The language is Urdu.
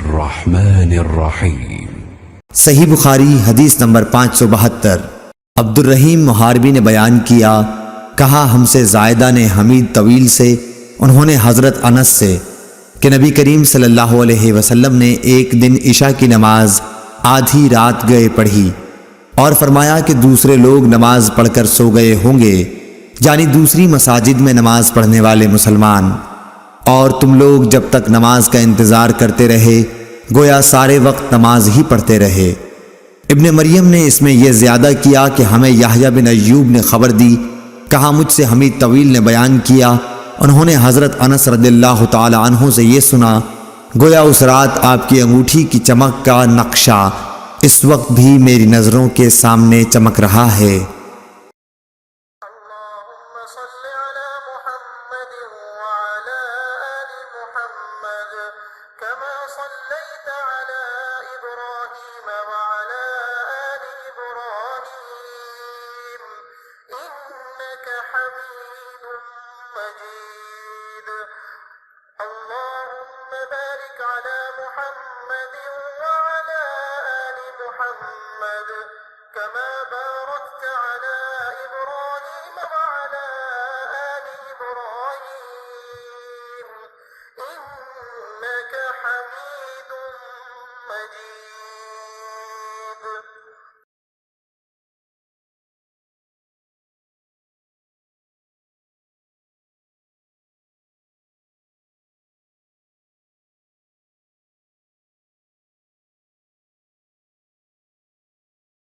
الرحمن الرحیم۔ صحیح بخاری حدیث نمبر 572۔ عبد الرحیم محاربی نے بیان کیا، کہا ہم سے زائدہ نے حمید طویل سے، انہوں نے حضرت انس سے کہ نبی کریم صلی اللہ علیہ وسلم نے ایک دن عشاء کی نماز آدھی رات گئے پڑھی اور فرمایا کہ دوسرے لوگ نماز پڑھ کر سو گئے ہوں گے، یعنی دوسری مساجد میں نماز پڑھنے والے مسلمان، اور تم لوگ جب تک نماز کا انتظار کرتے رہے گویا سارے وقت نماز ہی پڑھتے رہے۔ ابن مریم نے اس میں یہ زیادہ کیا کہ ہمیں یحییٰ بن ایوب نے خبر دی، کہا مجھ سے حمید طویل نے بیان کیا، انہوں نے حضرت انس رضی اللہ تعالی عنہ سے یہ سنا، گویا اس رات آپ کی انگوٹھی کی چمک کا نقشہ اس وقت بھی میری نظروں کے سامنے چمک رہا ہے۔ اللهم صل على محمد وعلى آل محمد كما صليت على إبراهيم وعلى آل إبراهيم إنك حميد مجيد اللهم بارك على محمد وعلى آل محمد كما باركت على